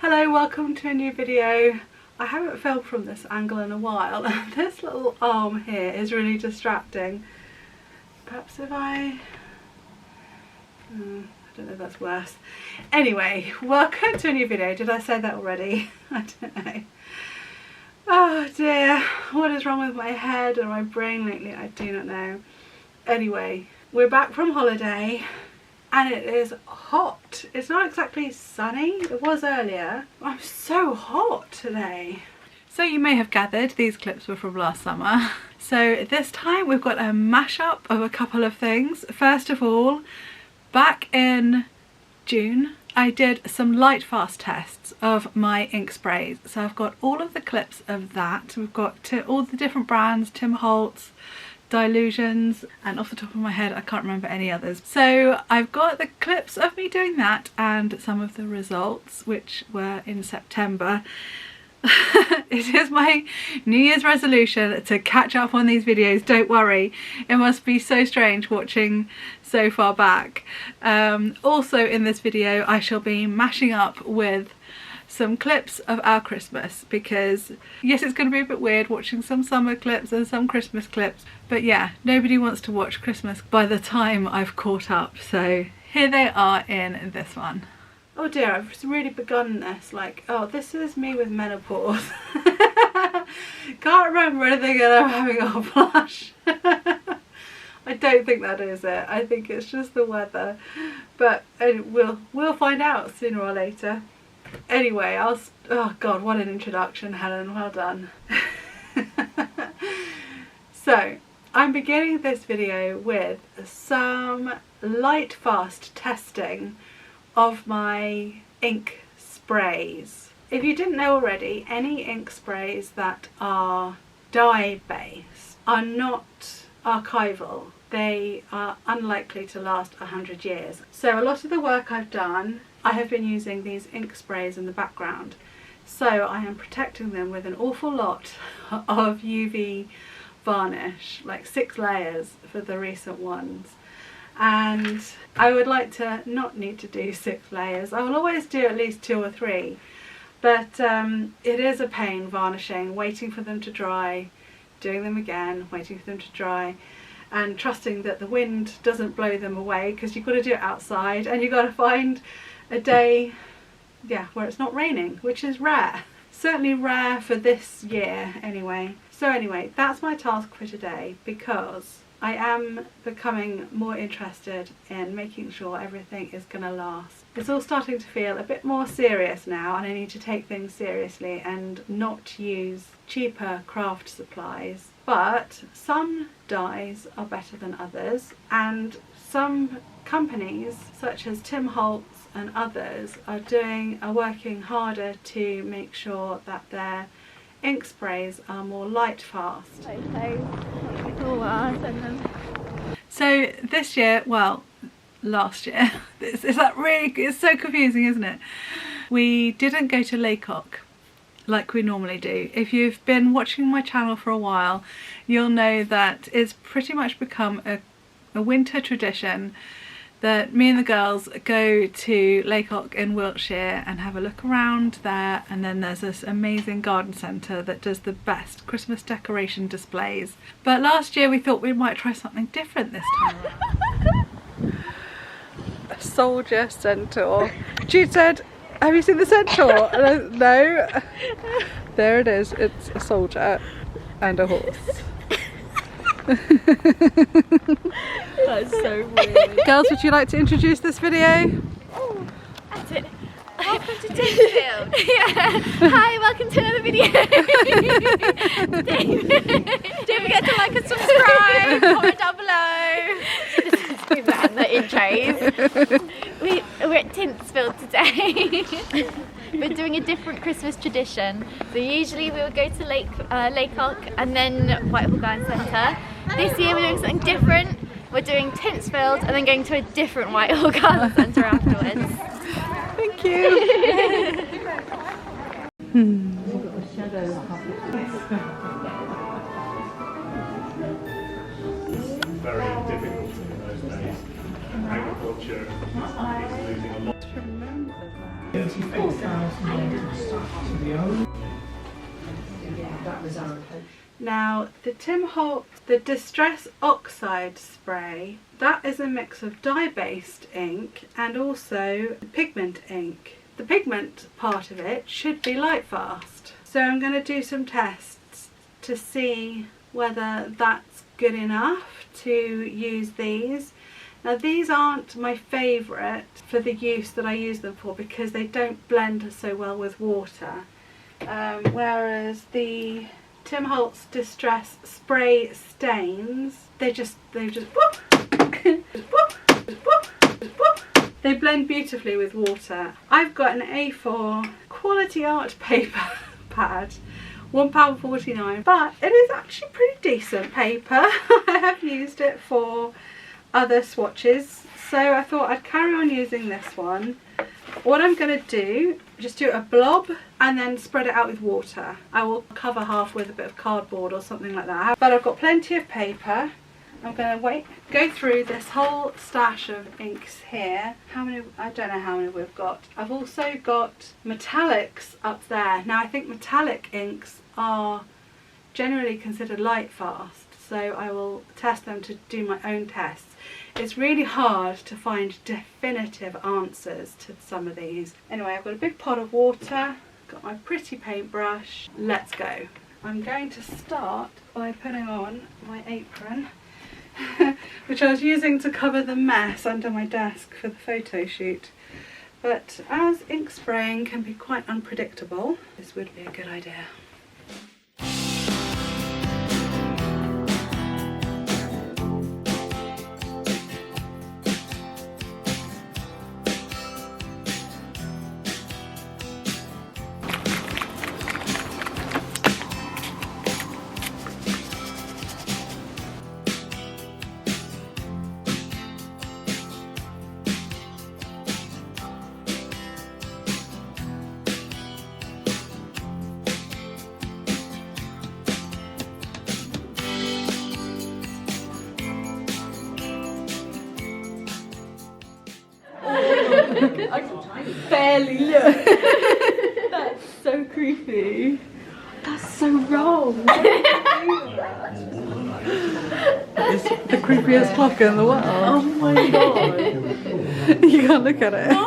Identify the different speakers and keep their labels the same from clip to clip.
Speaker 1: Hello, welcome to a new video. I haven't filmed from this angle in a while. This little arm here is really distracting. Perhaps if I don't know if that's worse. Anyway, welcome to a new video. Did I say that already? I don't know. Oh dear, what is wrong with my head or my brain lately? I do not know. Anyway, we're back from holiday and it is hot. It's not exactly sunny. It was earlier. I'm so hot today. So you may have gathered these clips were from last summer. So this time we've got a mashup of a couple of things. First of all, back in June, I did some Lightfast tests of my ink sprays. So I've got all of the clips of that. We've got all the different brands, Tim Holtz, Dilutions, and off the top of my head I can't remember any others. So I've got the clips of me doing that and some of the results, which were in September. It is my New Year's resolution to catch up on these videos. Don't worry, it must be so strange watching so far back. Also in this video I shall be mashing up with some clips of our Christmas, because yes, it's going to be a bit weird watching some summer clips and some Christmas clips, but yeah, nobody wants to watch Christmas by the time I've caught up, so here they are in this one. Oh dear, I've really begun this like, oh, this is me with menopause. Can't remember anything and I'm having a blush. I don't think that is it. I think it's just the weather, but we'll find out sooner or later. Anyway, oh god, what an introduction, Helen, well done. So, I'm beginning this video with some Lightfast testing of my ink sprays. If you didn't know already, any ink sprays that are dye based are not archival. They are unlikely to last 100 years. So a lot of the work I've done, I have been using these ink sprays in the background. So I am protecting them with an awful lot of UV varnish, like 6 layers for the recent ones. And I would like to not need to do 6 layers. I will always do at least 2 or 3. But it is a pain varnishing, waiting for them to dry, doing them again, waiting for them to dry, and trusting that the wind doesn't blow them away, because you've got to do it outside and you've got to find a day, yeah, where it's not raining, which is rare. Certainly rare for this year anyway. So anyway, that's my task for today, because I am becoming more interested in making sure everything is going to last. It's all starting to feel a bit more serious now, and I need to take things seriously and not use cheaper craft supplies. But some dyes are better than others, and some companies such as Tim Holtz and others are working harder to make sure that their ink sprays are more Lightfast. So this year, well, last year, it's so confusing, isn't it? We didn't go to Laycock like we normally do. If you've been watching my channel for a while, you'll know that it's pretty much become a winter tradition that me and the girls go to Laycock in Wiltshire and have a look around there, and then there's this amazing garden centre that does the best Christmas decoration displays. But last year we thought we might try something different this time around. A soldier centaur. Jude said, have you seen the centaur? And no. There it is, it's a soldier and a horse.
Speaker 2: That's so weird.
Speaker 1: Girls, would you like to introduce this video?
Speaker 2: Oh, that's it. Welcome to Tyntesfield. Yeah. Hi, welcome to another video. Don't forget to like and subscribe. Comment down below. Do that in the intros. We're at Tyntesfield today. We're doing a different Christmas tradition. So usually we would go to Laycock and then Whitehall Garden Centre. This year we're doing something different. We're doing Tyntesfield and then going to a different Whitehall Garden Centre afterwards.
Speaker 1: Thank you.
Speaker 3: Very difficult in those days. Agriculture is losing a lot.
Speaker 1: Remember that.
Speaker 3: Yes,
Speaker 1: Now the Tim Holtz, the Distress Oxide spray, that is a mix of dye-based ink and also pigment ink. The pigment part of it should be Lightfast. So I'm going to do some tests to see whether that's good enough to use these. Now these aren't my favourite for the use that I use them for because they don't blend so well with water. Whereas the Tim Holtz Distress Spray Stains, they just whoop, whoop, whoop, whoop. They blend beautifully with water. I've got an A4 quality art paper pad, £1.49, but it is actually pretty decent paper. I have used it for other swatches, so I thought I'd carry on using this one. What I'm going to do, just do a blob and then spread it out with water. I will cover half with a bit of cardboard or something like that, but I've got plenty of paper. I'm going to go through this whole stash of inks here. How many? I don't know how many we've got. I've also got metallics up there. Now I think metallic inks are generally considered Lightfast, so I will test them to do my own tests. It's really hard to find definitive answers to some of these. Anyway, I've got a big pot of water, got my pretty paintbrush. Let's go. I'm going to start by putting on my apron, which I was using to cover the mess under my desk for the photo shoot. But as ink spraying can be quite unpredictable, this would be a good idea.
Speaker 4: I can barely look. That's so creepy. That's so wrong.
Speaker 1: It's the creepiest clock in the world.
Speaker 4: Oh my god.
Speaker 1: You can't look at it.
Speaker 4: No,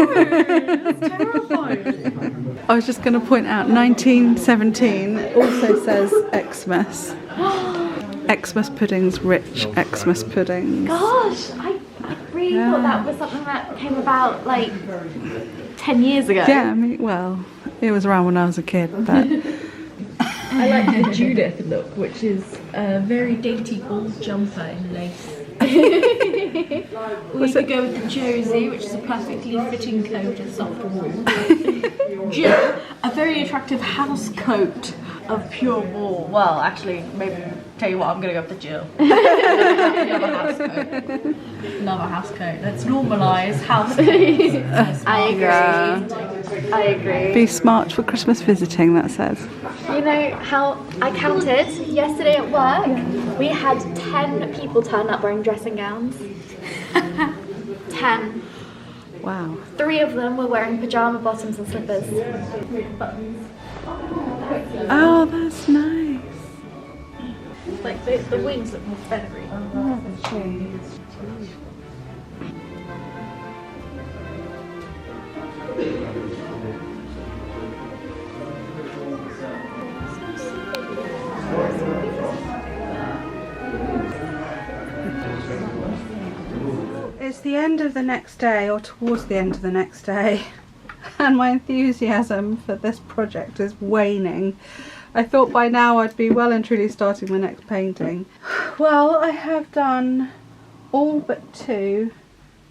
Speaker 4: that's terrifying.
Speaker 1: I was just going to point out 1917 also says Xmas. Xmas puddings, rich Xmas puddings.
Speaker 2: Gosh, I really thought that was something that came about like 10 years ago.
Speaker 1: Yeah, I mean, well, it was around when I was a kid, but
Speaker 4: I like the Judith look, which is a very dainty gold jumper in lace. Or you could go with the Josie, which is a perfectly fitting coat and soft wool. Jill, a very attractive house coat of pure wool. Well, actually, maybe tell you what, I'm going to go with the Jill. Another house coat. Another house coat. Let's normalise house coats.
Speaker 2: I agree. I agree.
Speaker 1: be smart for Christmas visiting, that says.
Speaker 2: You know how I counted yesterday at work? We had 10 people turn up wearing dressing gowns. 10.
Speaker 1: Wow.
Speaker 2: 3 of them were wearing pyjama bottoms and slippers. Buttons.
Speaker 1: Oh, that's nice.
Speaker 4: Like the wings look more feathery.
Speaker 1: It's the end of the next day, or towards the end of the next day, and my enthusiasm for this project is waning. I thought by now I'd be well and truly starting my next painting. Well, I have done all but 2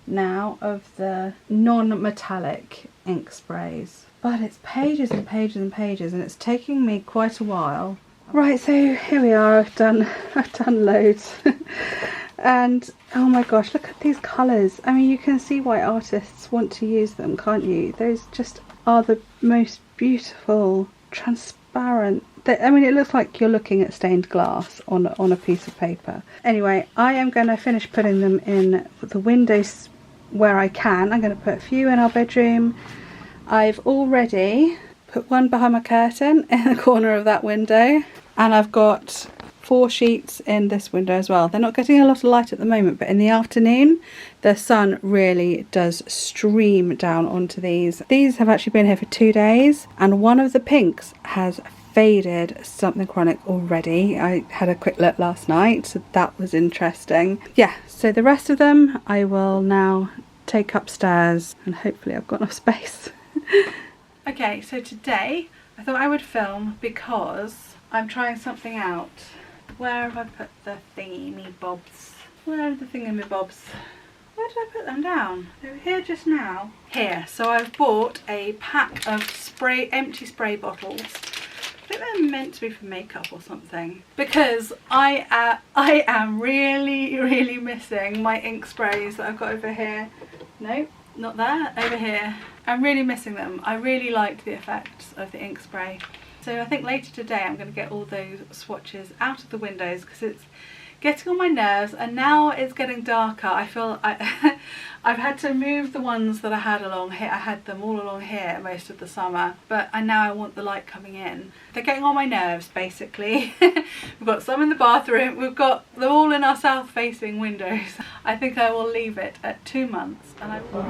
Speaker 1: now of the non-metallic ink sprays, but it's pages and pages and pages, and it's taking me quite a while. Right, so here we are. I've done loads. And oh my gosh, look at these colours. I mean, you can see why artists want to use them, can't you? Those just are the most beautiful, transparent. I mean, it looks like you're looking at stained glass on a piece of paper. Anyway, I am going to finish putting them in the windows where I can. I'm going to put a few in our bedroom. I've already put one behind my curtain in the corner of that window, and I've got 4 sheets in this window as well. They're not getting a lot of light at the moment, but in the afternoon the sun really does stream down onto these. These have actually been here for 2 days, and one of the pinks has faded something chronic already. I had a quick look last night, so that was interesting. Yeah, so the rest of them I will now take upstairs, and hopefully I've got enough space. Okay, so today I thought I would film because I'm trying something out. Where have I put the thingy bobs? Where are the thingy bobs? Where did I put them down? They were here just now. Here. So I've bought a pack of empty spray bottles. I think they're meant to be for makeup or something, because I am really missing my ink sprays that I've got over here. Nope, not there, over here. I'm really missing them. I really liked the effects of the ink spray. So I think later today I'm going to get all those swatches out of the windows because it's getting on my nerves, and now it's getting darker. I feel I've had to move the ones that I had along here. I had them all along here most of the summer, but now I want the light coming in. They're getting on my nerves basically. We've got some in the bathroom. We've got them all in our south facing windows. I think I will leave it at 2 months, and I will.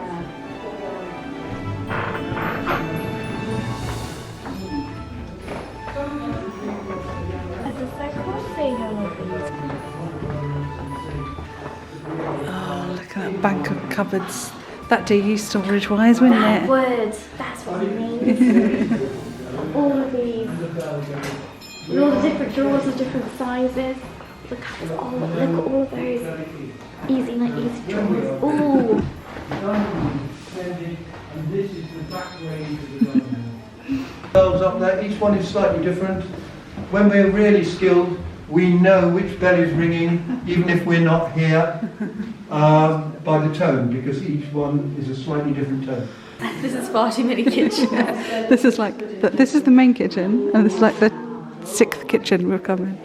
Speaker 1: Oh, look at that bank of cupboards. That'd do you storage wise, wouldn't it?
Speaker 2: That would. That's what we need. All of these. With all the different drawers of different sizes. Look at all of those. Easy drawers. Ooh.
Speaker 5: Bells up there, each one is slightly different. When we're really skilled, we know which bell is ringing, even if we're not here, by the tone, because each one is a slightly different tone.
Speaker 2: This is far too many kitchens.
Speaker 1: This is like this is the main kitchen, and this is like the 6th kitchen we've come in.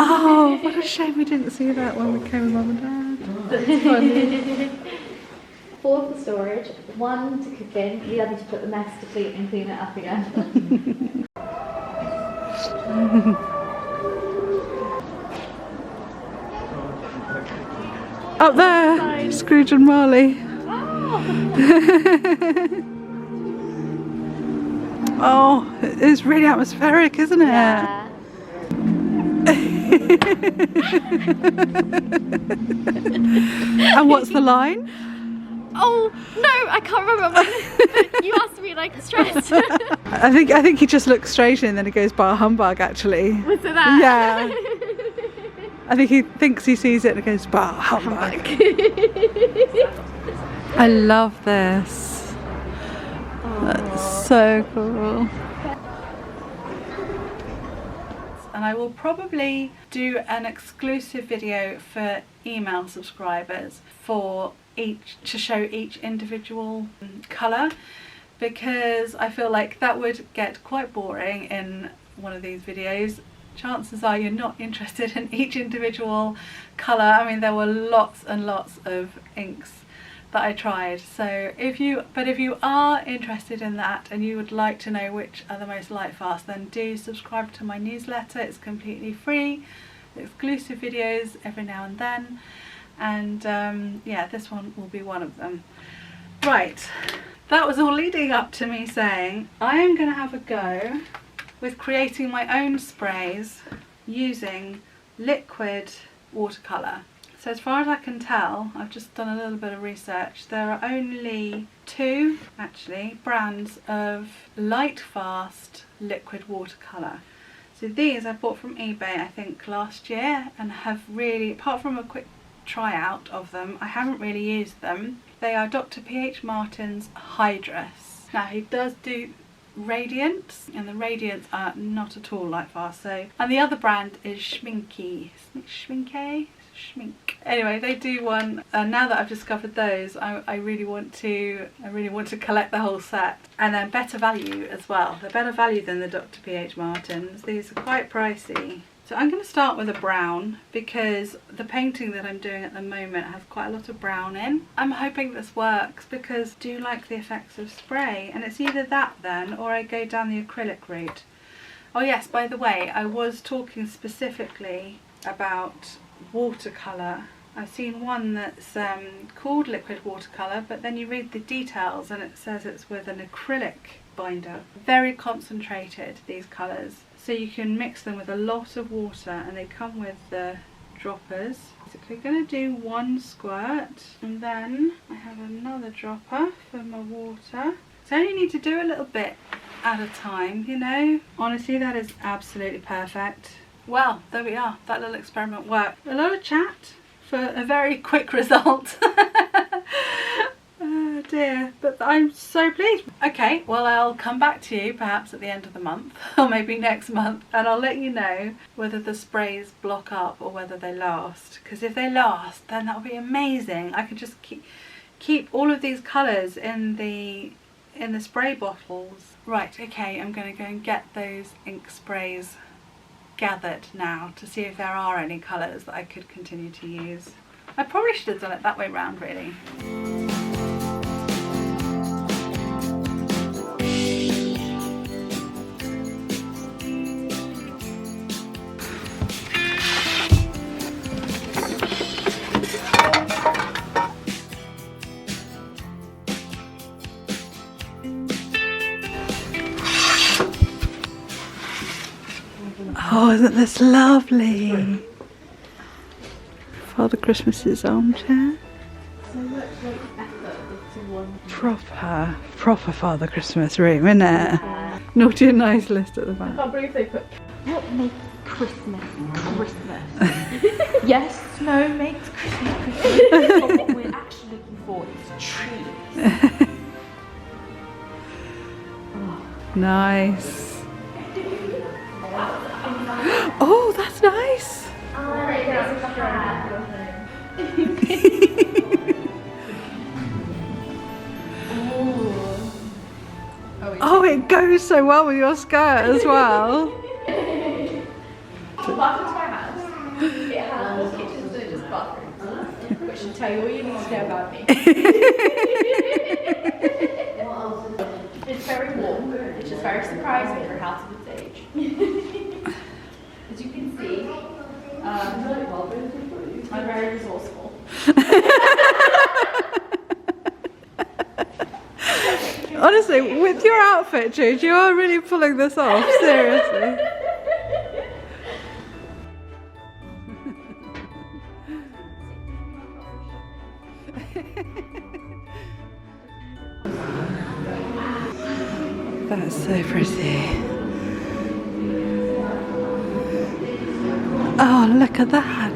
Speaker 1: Oh, what a shame we didn't see that when we came with Mum and Dad. That's funny.
Speaker 2: 4 for storage, 1 to cook in, the other to put the mess to clean it up again.
Speaker 1: Up there, Scrooge and Marley. Oh, it's really atmospheric, isn't it?
Speaker 2: Yeah.
Speaker 1: And what's the line?
Speaker 2: Oh no, I can't remember. You asked me like stressed.
Speaker 1: I think he just looks straight in and then he goes bar humbug actually.
Speaker 2: Was it that?
Speaker 1: Yeah. I think he thinks he sees it and goes bar humbug. I love this. That's so cool. And I will probably do an exclusive video for email subscribers to show each individual colour, because I feel like that would get quite boring in one of these videos. Chances are you're not interested in each individual colour. I mean, there were lots and lots of inks that I tried, so if you are interested in that and you would like to know which are the most Lightfast, then do subscribe to my newsletter. It's completely free, exclusive videos every now and then, and yeah, this one will be one of them. Right, that was all leading up to me saying I am going to have a go with creating my own sprays using liquid watercolour. So as far as I can tell, I've just done a little bit of research, there are only 2 actually brands of Lightfast liquid watercolour. So these I bought from eBay I think last year, and have really, apart from a quick try out of them, I haven't really used them. They are Dr. P.H. Martin's Hydrus. Now he does do Radiants, and the Radiants are not at all Lightfast. So, and the other brand is Schminky. Schmink. Anyway, they do one, and now that I've discovered those, I really want to collect the whole set. And they're better value as well. They're better value than the Dr. P.H. Martins. These are quite pricey. So I'm going to start with a brown because the painting that I'm doing at the moment has quite a lot of brown in. I'm hoping this works because I do like the effects of spray, and it's either that then or I go down the acrylic route. Oh yes, by the way, I was talking specifically about watercolour. I've seen one that's called liquid watercolour, but then you read the details and it says it's with an acrylic binder. Very concentrated, these colours, so you can mix them with a lot of water, and they come with the droppers. Basically going to do one squirt, and then I have another dropper for my water. So I only need to do a little bit at a time, you know. Honestly, that is absolutely perfect. Well, there we are. That little experiment worked. A lot of chat for a very quick result. Oh dear, but I'm so pleased. Okay, well, I'll come back to you perhaps at the end of the month or maybe next month, and I'll let you know whether the sprays block up or whether they last, because if they last then that'll be amazing. I can just keep all of these colours in the spray bottles. Right, okay, I'm going to go and get those ink sprays gathered now to see if there are any colours that I could continue to use. I probably should have done it that way round, really. Oh, isn't this lovely? Father Christmas's armchair.
Speaker 4: So much effort into one.
Speaker 1: Proper Father Christmas room, isn't it? Naughty and nice list at the
Speaker 4: I
Speaker 1: back.
Speaker 4: can't believe they put what makes Christmas Christmas. Yes, snow makes Christmas Christmas. But what we're actually looking for is trees.
Speaker 1: Nice. Oh, that's nice. Oh, it goes so well with your skirt as well.
Speaker 4: Welcome to my house. It has more kitchens than just bathrooms, which should tell you all you need to know about me. It's very warm, which is very surprising for a house of its age. As you can see, I'm very resourceful.
Speaker 1: Honestly, with your outfit, Jude, you are really pulling this off, seriously. That's so pretty. Oh, look at that.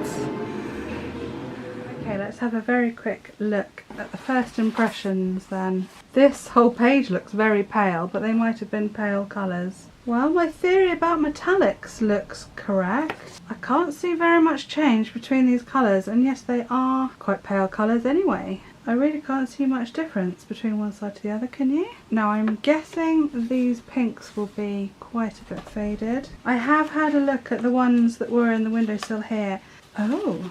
Speaker 1: Okay, let's have a very quick look at the first impressions then. This whole page looks very pale, but they might have been pale colours. Well, my theory about metallics looks correct. I can't see very much change between these colours, and yes, they are quite pale colours anyway. I really can't see much difference between one side to the other, can you? Now, I'm guessing these pinks will be quite a bit faded. I have had a look at the ones that were in the windowsill here. Oh,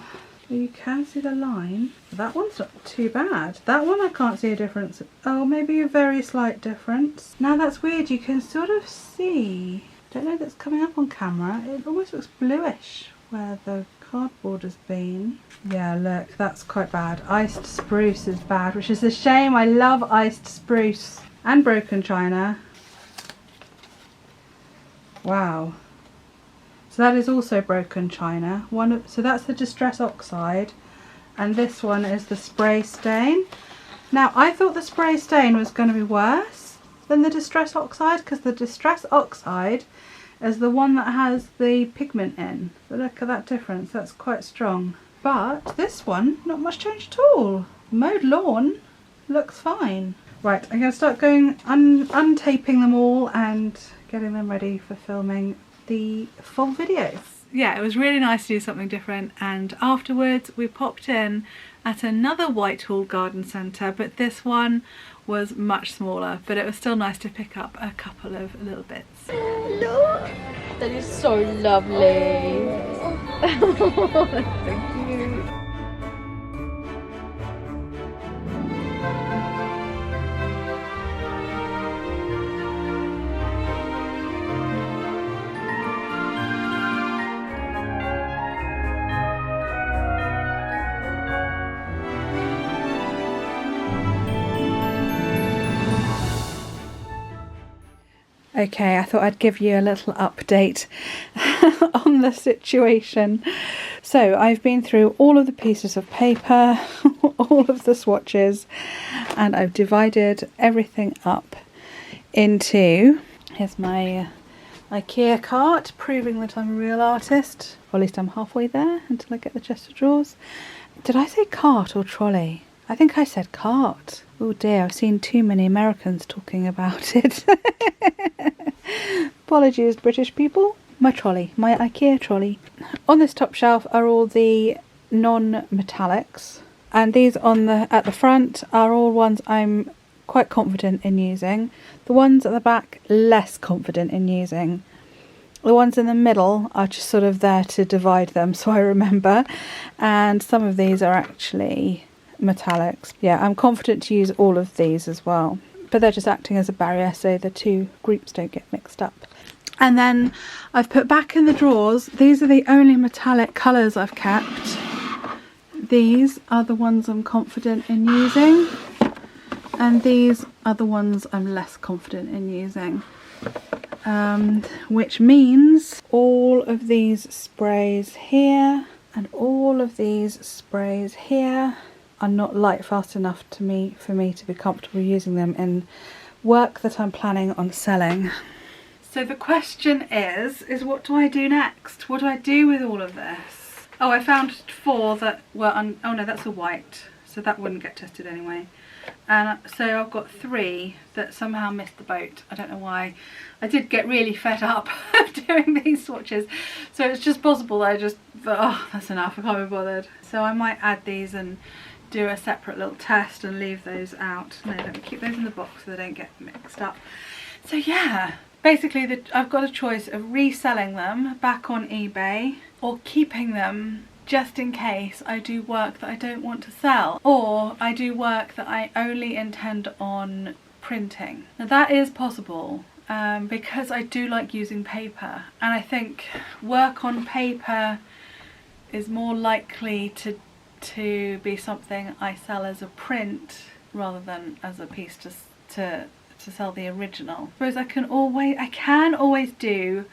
Speaker 1: you can see the line. That one's not too bad. That one I can't see a difference. Oh, maybe a very slight difference. Now that's weird, you can sort of see, I don't know if that's coming up on camera, it almost looks bluish where the cardboard has been. Yeah, look, that's quite bad. Iced spruce is bad, which is a shame. I love iced spruce and broken china. Wow. So that is also broken china. So that's the Distress Oxide, and this one is the Spray Stain. Now, I thought the Spray Stain was going to be worse than the Distress Oxide, because the Distress Oxide is the one that has the pigment in. But look at that difference, that's quite strong. But this one, not much change at all. Mowed lawn looks fine. Right, I'm going to start going untaping them all and getting them ready for filming the full videos. Yeah, it was really nice to do something different, and afterwards we popped in at another Whitehall garden centre, but this one was much smaller, but it was still nice to pick up a couple of little bits.
Speaker 2: Look! That is so lovely. Oh, that's so cute.
Speaker 1: Okay, I thought I'd give you a little update on the situation. So I've been through all of the pieces of paper, all of the swatches, and I've divided everything up into, here's my IKEA cart, proving that I'm a real artist, or at least I'm halfway there until I get the chest of drawers. Did I say cart or trolley? I think I said cart. Oh dear, I've seen too many Americans talking about it. Apologies, British people. My trolley, my IKEA trolley. On this top shelf are all the non-metallics, and these at the front are all ones I'm quite confident in using. The ones at the back, less confident in using. The ones in the middle are just sort of there to divide them so I remember, and some of these are actually metallics. Yeah, I'm confident to use all of these as well, but they're just acting as a barrier so the two groups don't get mixed up. And then I've put back in the drawers, these are the only metallic colours I've kept. These are the ones I'm confident in using, and these are the ones I'm less confident in using. Which means all of these sprays here and all of these sprays here are not light fast enough for me to be comfortable using them in work that I'm planning on selling. So the question is what do I do next? What do I do with all of this? Oh, I found 4 that were oh no, that's a white, so that wouldn't get tested anyway. And so I've got 3 that somehow missed the boat. I don't know why. I did get really fed up doing these swatches, so it's just possible that I just thought, oh, that's enough, I can't be bothered. So I might add these and do a separate little test and leave those out. No, let me keep those in the box so they don't get mixed up. So yeah, basically I've got a choice of reselling them back on eBay or keeping them just in case I do work that I don't want to sell, or I do work that I only intend on printing. Now that is possible because I do like using paper, and I think work on paper is more likely to be something I sell as a print rather than as a piece to sell the original. I suppose I can always do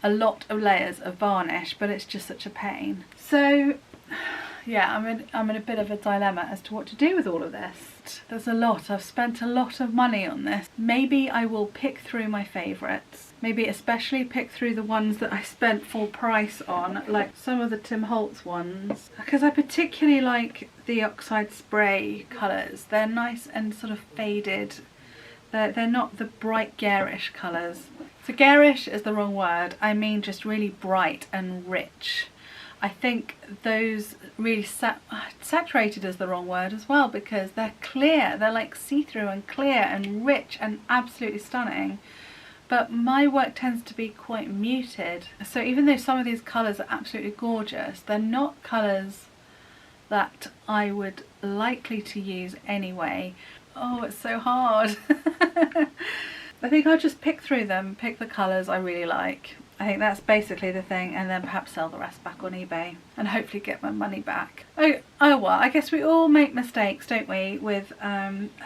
Speaker 1: a lot of layers of varnish, but it's just such a pain. So yeah, I'm in a bit of a dilemma as to what to do with all of this. There's a lot. I've spent a lot of money on this. Maybe I will pick through my favourites. Maybe especially pick through the ones that I spent full price on, like some of the Tim Holtz ones, because I particularly like the oxide spray colours. They're nice and sort of faded. They're not the bright garish colours. So garish is the wrong word. I mean just really bright and rich. I think those really saturated is the wrong word as well, because they're clear. They're like see-through and clear and rich and absolutely stunning. But my work tends to be quite muted. So even though some of these colours are absolutely gorgeous, they're not colours that I would likely to use anyway. Oh, it's so hard. I think I'll just pick through them, pick the colours I really like. I think that's basically the thing, and then perhaps sell the rest back on eBay and hopefully get my money back. Oh well, I guess we all make mistakes, don't we, with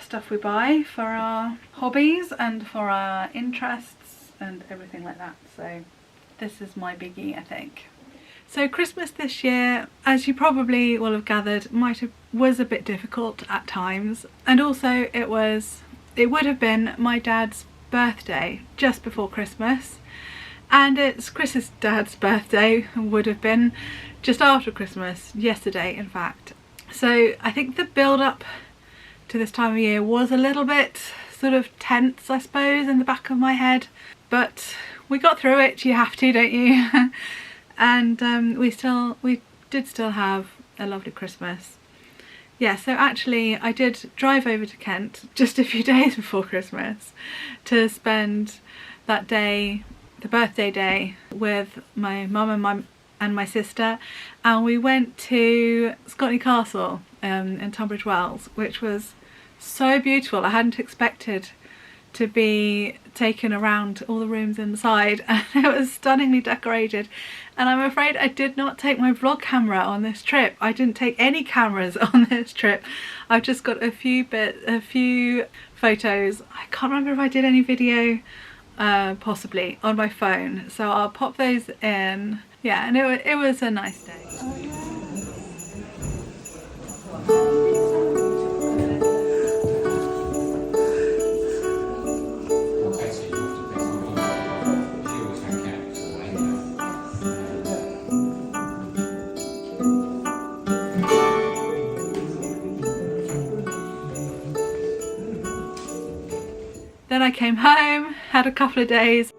Speaker 1: stuff we buy for our hobbies and for our interests and everything like that. So this is my biggie, I think. So Christmas this year, as you probably will have gathered, was a bit difficult at times, and also it would have been my dad's birthday just before Christmas, and it's Chris's dad's birthday, would have been just after Christmas, yesterday in fact. So I think the build up to this time of year was a little bit sort of tense, I suppose, in the back of my head, but we got through it. You have to, don't you? And we did still have a lovely Christmas. Yeah, so actually I did drive over to Kent just a few days before Christmas to spend that day the birthday day with my mum and my sister, and we went to Scotney Castle in Tunbridge Wells, which was so beautiful. I hadn't expected to be taken around all the rooms inside, and it was stunningly decorated. And I'm afraid I did not take my vlog camera on this trip. I didn't take any cameras on this trip. I've just got a few photos. I can't remember if I did any video, possibly on my phone, so I'll pop those in. Yeah, and it was a nice day. Then I came home, had a couple of days.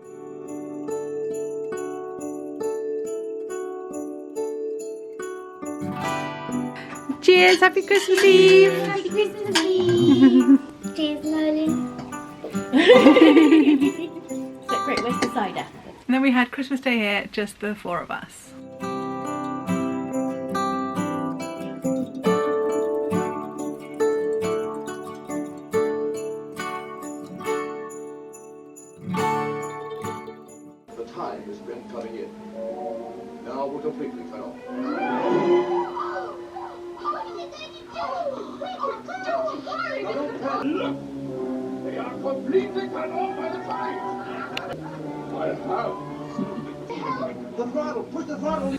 Speaker 1: Cheers, happy Christmas Eve!
Speaker 2: Happy Christmas Eve! Cheers, Merlin. Great, where's the cider?
Speaker 1: And then we had Christmas Day here, just the four of us.
Speaker 6: The time is spent cutting in. Now we're completely cut off. They are completely cut off by the time. I have. The throttle, push the throttle.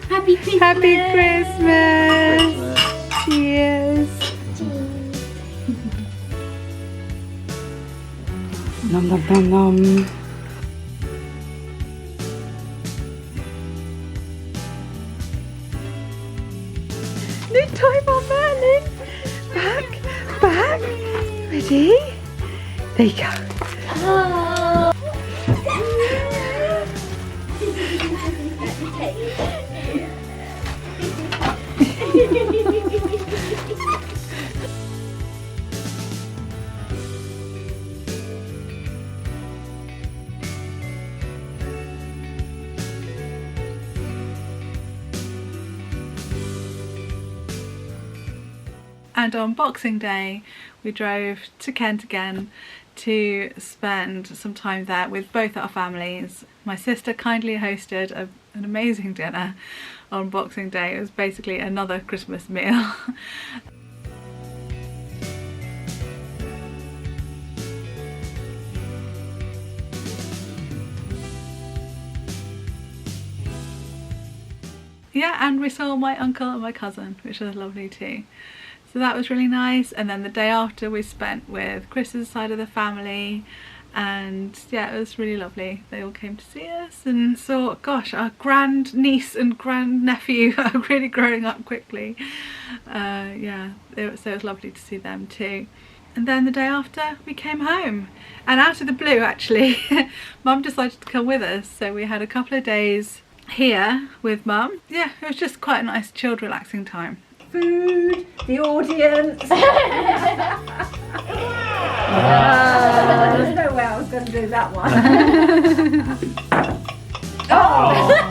Speaker 2: Happy Christmas!
Speaker 1: Happy Christmas! Cheers! Nom nom nom nom. New time on Merlin. Back, back. Ready? There you go. And on Boxing Day we drove to Kent again to spend some time there with both our families. My sister kindly hosted an amazing dinner on Boxing Day. It was basically another Christmas meal. Yeah, and we saw my uncle and my cousin, which was lovely too. So that was really nice. And then the day after we spent with Chris's side of the family, and yeah, it was really lovely. They all came to see us and saw, gosh, our grand niece and grand nephew are really growing up quickly. Yeah, so it was lovely to see them too. And then the day after we came home, and out of the blue actually, Mum decided to come with us. So we had a couple of days here with Mum. Yeah, it was just quite a nice, chilled, relaxing time.
Speaker 4: Food, the audience. There's no way I was going to do that one. Oh!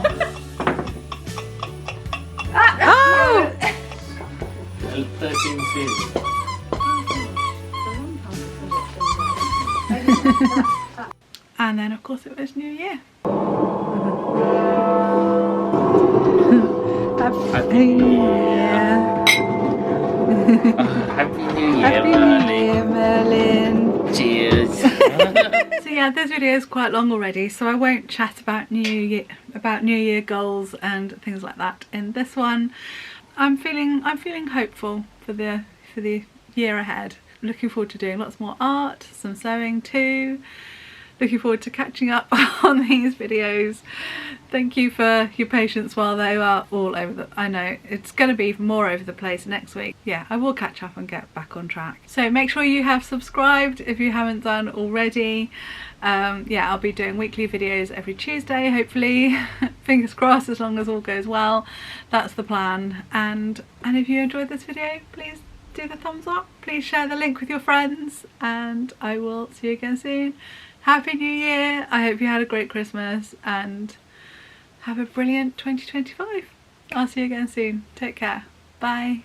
Speaker 1: Oh!
Speaker 3: 13 series.
Speaker 1: And then of course it was New Year. Happy New Year.
Speaker 3: Happy New Year,
Speaker 1: Happy New Year, Merlin.
Speaker 3: Cheers.
Speaker 1: So yeah, this video is quite long already, so I won't chat about New Year goals and things like that in this one. I'm feeling hopeful for the year ahead. I'm looking forward to doing lots more art, some sewing too. Looking forward to catching up on these videos. Thank you for your patience while they are all over I know it's going to be even more over the place next week. Yeah, I will catch up and get back on track. So make sure you have subscribed if you haven't done already. Yeah, I'll be doing weekly videos every Tuesday, hopefully. Fingers crossed, as long as all goes well. That's the plan. And if you enjoyed this video, please do the thumbs up. Please share the link with your friends, and I will see you again soon. Happy New Year. I hope you had a great Christmas and have a brilliant 2025. I'll see you again soon. Take care. Bye.